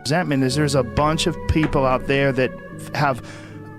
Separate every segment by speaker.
Speaker 1: Resentment is there's a bunch of people out there that have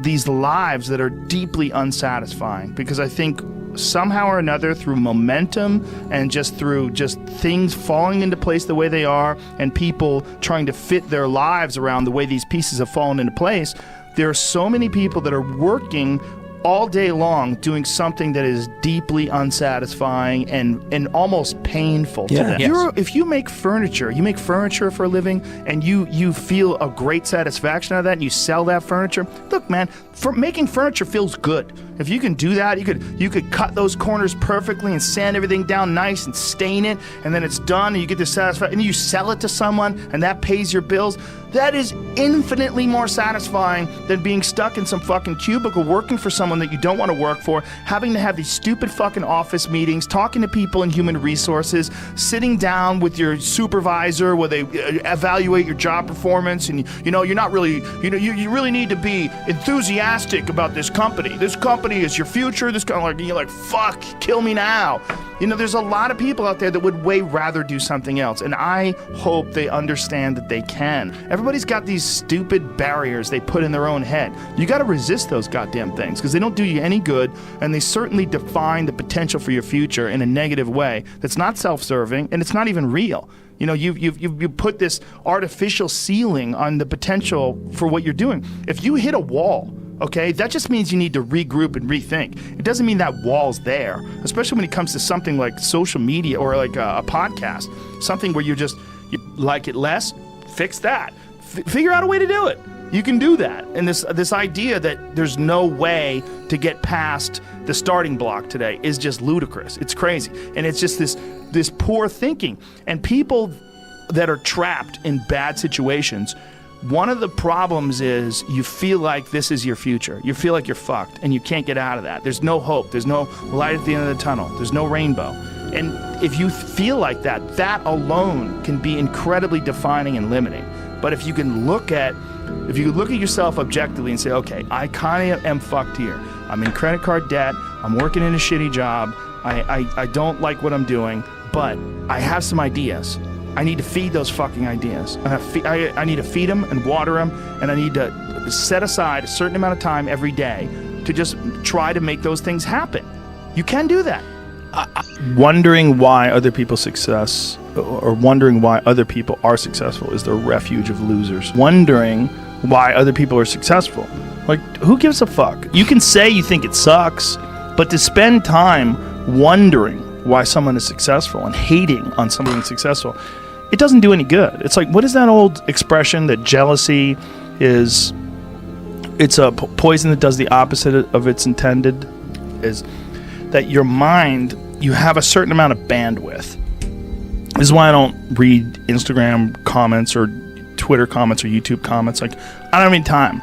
Speaker 1: these lives that are deeply unsatisfying, because I think somehow or another, through momentum and just through just things falling into place the way they are, and people trying to fit their lives around the way these pieces have fallen into place, there are so many people that are working all day long doing something that is deeply unsatisfying and almost painful to them.
Speaker 2: Yes.
Speaker 1: If you make furniture for a living, and you feel a great satisfaction out of that, and you sell that furniture, look, man, making furniture feels good. If you can do that, you could cut those corners perfectly and sand everything down nice and stain it, and then it's done, and you get the satisfaction, and you sell it to someone, and that pays your bills. That is infinitely more satisfying than being stuck in some fucking cubicle working for someone that you don't want to work for, having to have these stupid fucking office meetings, talking to people in human resources, sitting down with your supervisor where they evaluate your job performance, and you're not really, you really need to be enthusiastic about this company. This company is your future. This kind of you're like, fuck, kill me now. There's a lot of people out there that would way rather do something else, and I hope they understand that they can. Everybody's got these stupid barriers they put in their own head. You got to resist those goddamn things, because they don't do you any good, and they certainly define the potential for your future in a negative way that's not self-serving, and it's not even real. You put this artificial ceiling on the potential for what you're doing. If you hit a wall, okay, that just means you need to regroup and rethink. It doesn't mean that wall's there, especially when it comes to something like social media or like a podcast, something where you like it less, fix that. Figure out a way to do it. You can do that. And this idea that there's no way to get past the starting block today is just ludicrous. It's crazy. And it's just this poor thinking. And people that are trapped in bad situations, one of the problems is you feel like this is your future. You feel like you're fucked and you can't get out of that. There's no hope. There's no light at the end of the tunnel. There's no rainbow. And if you feel like that, that alone can be incredibly defining and limiting. But if you look at yourself objectively and say, okay, I kind of am fucked here. I'm in credit card debt. I'm working in a shitty job. I don't like what I'm doing, but I have some ideas. I need to feed those fucking ideas. I need to feed them and water them, and I need to set aside a certain amount of time every day to just try to make those things happen. You can do that. Wondering why other people's success, or wondering why other people are successful, is the refuge of losers. Wondering why other people are successful. Like, who gives a fuck? You can say you think it sucks, but to spend time wondering why someone is successful and hating on someone who's successful, it doesn't do any good. It's like, what is that old expression that jealousy is, it's a poison that does the opposite of its intended? Is that your mind, you have a certain amount of bandwidth. This is why I don't read Instagram comments or Twitter comments or YouTube comments. Like, I don't have any time.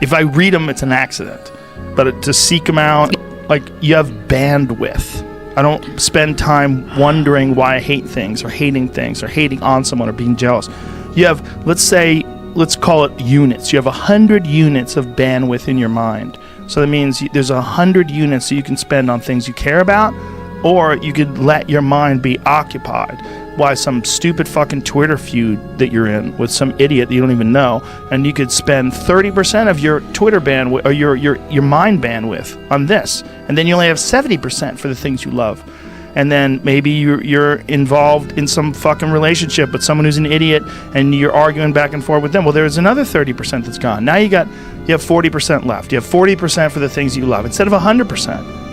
Speaker 1: If I read them, it's an accident. But to seek them out, like, you have bandwidth. I don't spend time wondering why I hate things or hating on someone or being jealous. You have, let's call it units. You have 100 units of bandwidth in your mind. So that means there's 100 units that you can spend on things you care about, or you could let your mind be occupied by some stupid fucking Twitter feud that you're in with some idiot that you don't even know, and you could spend 30% of your Twitter bandwidth or your mind bandwidth on this, and then you only have 70% for the things you love. And then maybe you're involved in some fucking relationship with someone who's an idiot, and you're arguing back and forth with them. Well, there's another 30% that's gone. Now you have 40% left. You have 40% for the things you love instead of 100%.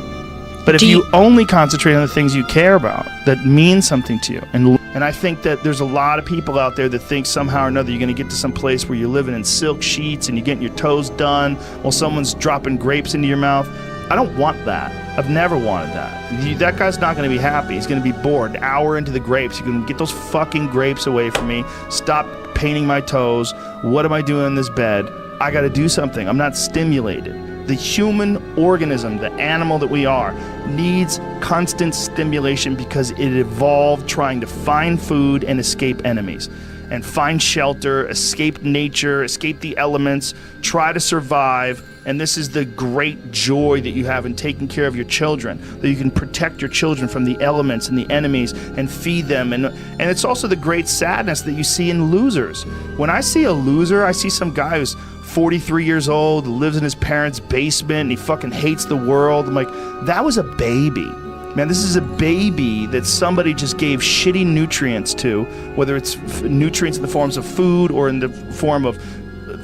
Speaker 1: But if you only concentrate on the things you care about that mean something to you, and I think that there's a lot of people out there that think somehow or another you're going to get to some place where you're living in silk sheets and you're getting your toes done while someone's dropping grapes into your mouth. I don't want that. I've never wanted that. That guy's not going to be happy. He's going to be bored. An hour into the grapes, you can get those fucking grapes away from me. Stop painting my toes. What am I doing in this bed? I got to do something. I'm not stimulated. The human organism, the animal that we are, needs constant stimulation because it evolved trying to find food and escape enemies, and find shelter, escape nature, escape the elements, try to survive And this is the great joy that you have in taking care of your children, that you can protect your children from the elements and the enemies and feed them. And it's also the great sadness that you see in losers. When I see a loser, I see some guy who's 43 years old, lives in his parents' basement, and he fucking hates the world. I'm like, that was a baby. Man, this is a baby that somebody just gave shitty nutrients to, whether it's nutrients in the forms of food or in the form of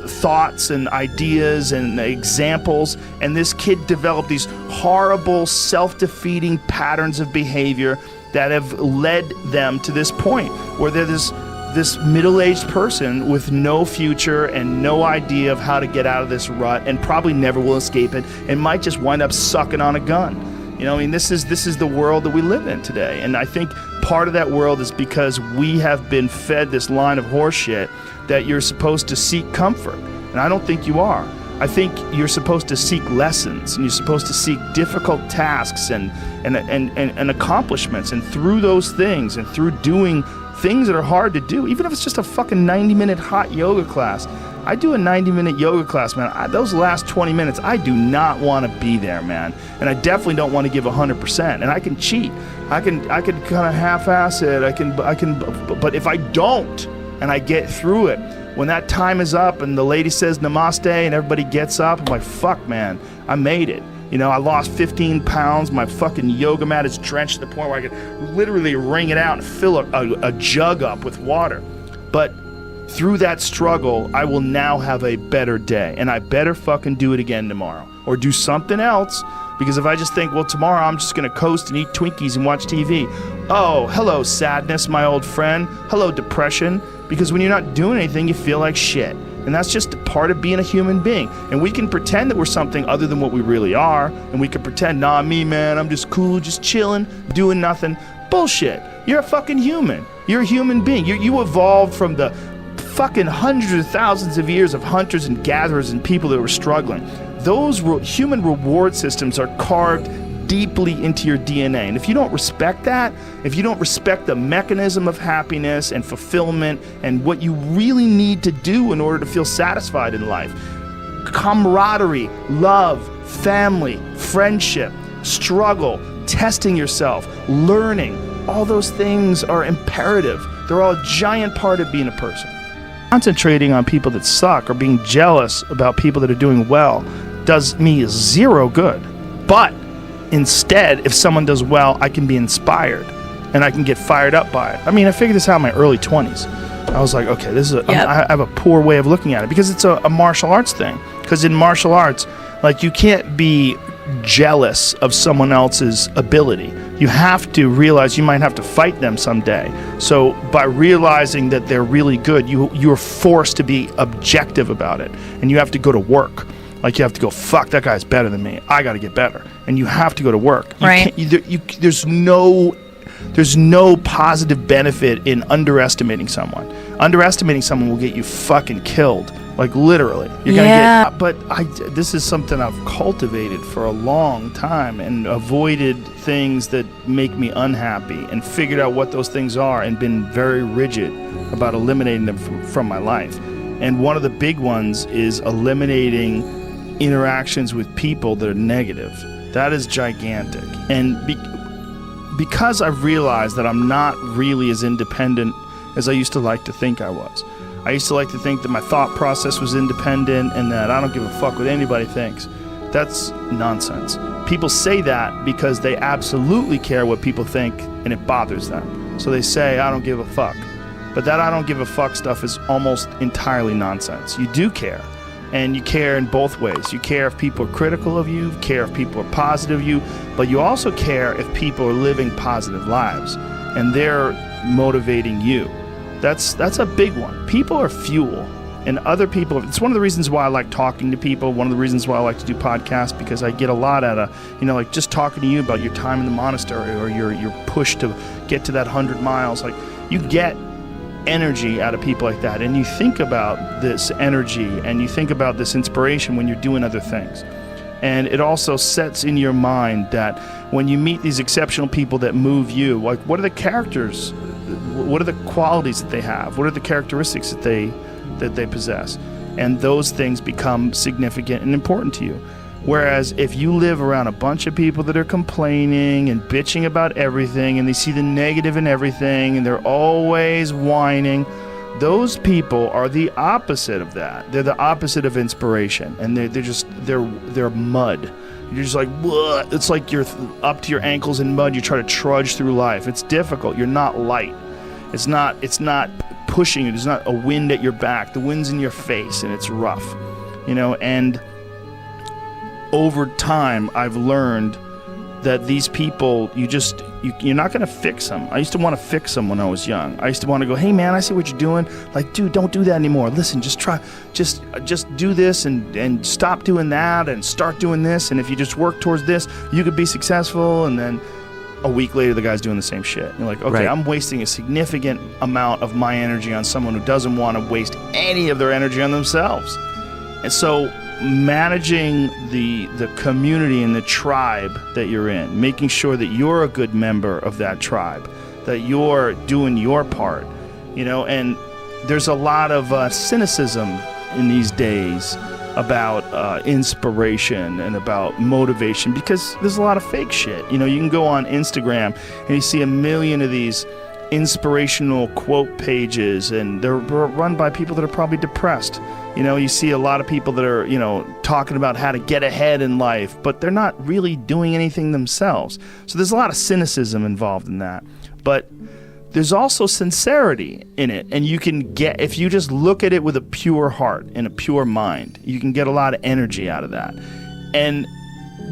Speaker 1: thoughts and ideas and examples, and this kid developed these horrible self-defeating patterns of behavior that have led them to this point where they're this middle-aged person with no future and no idea of how to get out of this rut, and probably never will escape it, and might just wind up sucking on a gun. You know, I mean, this is the world that we live in today, and I think part of that world is because we have been fed this line of horseshit that you're supposed to seek comfort, and I don't think you are. I think you're supposed to seek lessons, and you're supposed to seek difficult tasks and accomplishments, and through those things and through doing things that are hard to do, even if it's just a fucking 90-minute hot yoga class. I do a 90-minute yoga class, man. Those last 20 minutes, I do not want to be there, man. And I definitely don't want to give 100%. And I can cheat. I can kind of half-ass it. I can. But if I don't, and I get through it, when that time is up and the lady says namaste and everybody gets up, I'm like, fuck, man, I made it. You know, I lost 15 pounds. My fucking yoga mat is drenched to the point where I could literally wring it out and fill a jug up with water. But through that struggle, I will now have a better day, and I better fucking do it again tomorrow or do something else. Because if I just think, well, tomorrow I'm just going to coast and eat Twinkies and watch TV. Oh, hello, sadness, my old friend. Hello, depression. Because when you're not doing anything, you feel like shit. And that's just a part of being a human being. And we can pretend that we're something other than what we really are. And we can pretend, nah, me, man, I'm just cool, just chilling, doing nothing. Bullshit. You're a fucking human. You're a human being. You evolved from the fucking hundreds of thousands of years of hunters and gatherers and people that were struggling. Those human reward systems are carved deeply into your DNA. And if you don't respect that, if you don't respect the mechanism of happiness and fulfillment and what you really need to do in order to feel satisfied in life, camaraderie, love, family, friendship, struggle, testing yourself, learning, all those things are imperative. They're all a giant part of being a person. Concentrating on people that suck or being jealous about people that are doing well does me zero good. But instead, if someone does well, I can be inspired and I can get fired up by it. I mean, I figured this out in my early 20s. I was like, okay, this is I have a poor way of looking at it because it's a martial arts thing. Because in martial arts, like, you can't be jealous of someone else's ability. You have to realize you might have to fight them someday. So by realizing that they're really good, you're forced to be objective about it, and you have to go to work. Like, you have to go, fuck, that guy's better than me. I got to get better. And you have to go to work.
Speaker 2: Right.
Speaker 1: There's no positive benefit in underestimating someone. Underestimating someone will get you fucking killed. Like, literally. You're going to get... But this is something I've cultivated for a long time and avoided things that make me unhappy and figured out what those things are and been very rigid about eliminating them from my life. And one of the big ones is eliminating interactions with people that are negative. That is gigantic. And because I've realized that I'm not really as independent as I used to like to think I was. I used to like to think that my thought process was independent and that I don't give a fuck what anybody thinks. That's nonsense. People say that because they absolutely care what people think and it bothers them. So they say, I don't give a fuck. But that I don't give a fuck stuff is almost entirely nonsense. You do care. And you care in both ways. You care if people are critical of you, care if people are positive of you, but you also care if people are living positive lives and they're motivating you. That's a big one. People are fuel, and other people, it's one of the reasons why I like talking to people, one of the reasons why I like to do podcasts, because I get a lot out of, like just talking to you about your time in the monastery or your push to get to that 100 miles. Like, you get energy out of people like that, and you think about this energy and you think about this inspiration when you're doing other things. And it also sets in your mind that when you meet these exceptional people that move you, like, what are the characters, what are the qualities that they have, what are the characteristics that they possess, and those things become significant and important to you. Whereas if you live around a bunch of people that are complaining and bitching about everything, and they see the negative in everything, and they're always whining, those people are the opposite of that. They're the opposite of inspiration, and they're mud. You're just like, what? It's like you're up to your ankles in mud. You try to trudge through life. It's difficult. You're not light. It's not pushing you. There's not a wind at your back. The wind's in your face, and it's rough, and over time, I've learned that these people, you're not going to fix them. I used to want to fix them when I was young. I used to want to go, hey man, I see what you're doing. Like, dude, don't do that anymore. Listen, just do this and stop doing that and start doing this. And if you just work towards this, you could be successful. And then a week later, the guy's doing the same shit. You're like, okay, right. I'm wasting a significant amount of my energy on someone who doesn't want to waste any of their energy on themselves. And so managing the community and the tribe that you're in, making sure that you're a good member of that tribe, that you're doing your part, and there's a lot of cynicism in these days about inspiration and about motivation, because there's a lot of fake shit. You can go on Instagram and you see a million of these inspirational quote pages, and they're run by people that are probably depressed. You see a lot of people that are, talking about how to get ahead in life, but they're not really doing anything themselves. So there's a lot of cynicism involved in that. But there's also sincerity in it, and you can get, if you just look at it with a pure heart and a pure mind, you can get a lot of energy out of that. And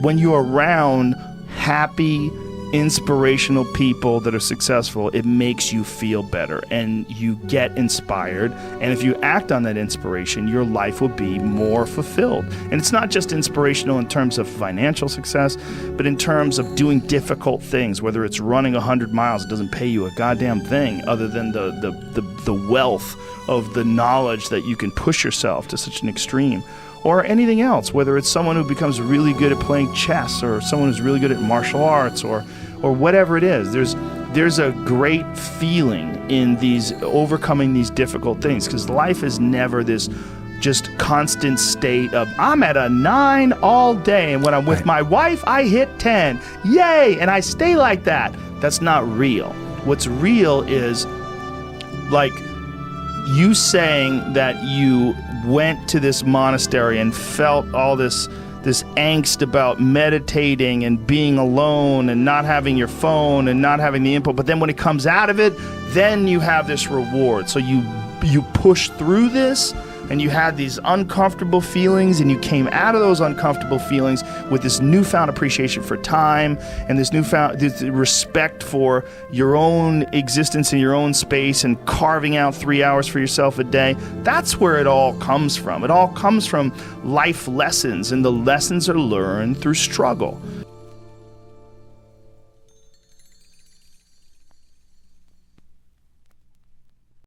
Speaker 1: when you're around happy, inspirational people that are successful, it makes you feel better and you get inspired. And if you act on that inspiration, your life will be more fulfilled. And it's not just inspirational in terms of financial success, but in terms of doing difficult things, whether it's running 100 miles. It doesn't pay you a goddamn thing other than the wealth of the knowledge that you can push yourself to such an extreme. Or anything else, whether it's someone who becomes really good at playing chess, or someone who's really good at martial arts, or whatever it is. There's a great feeling in these overcoming these difficult things, because life is never this just constant state of I'm at a 9 all day, and when I'm with my wife I hit 10. Yay! And I stay like that. That's not real. What's real is like you saying that you went to this monastery and felt all this angst about meditating and being alone and not having your phone and not having the input, but then when it comes out of it, then you have this reward. So you push through this, and you had these uncomfortable feelings, and you came out of those uncomfortable feelings with this newfound appreciation for time and this respect for your own existence in your own space, and carving out 3 hours for yourself a day. That's where it all comes from. It all comes from life lessons, and the lessons are learned through struggle.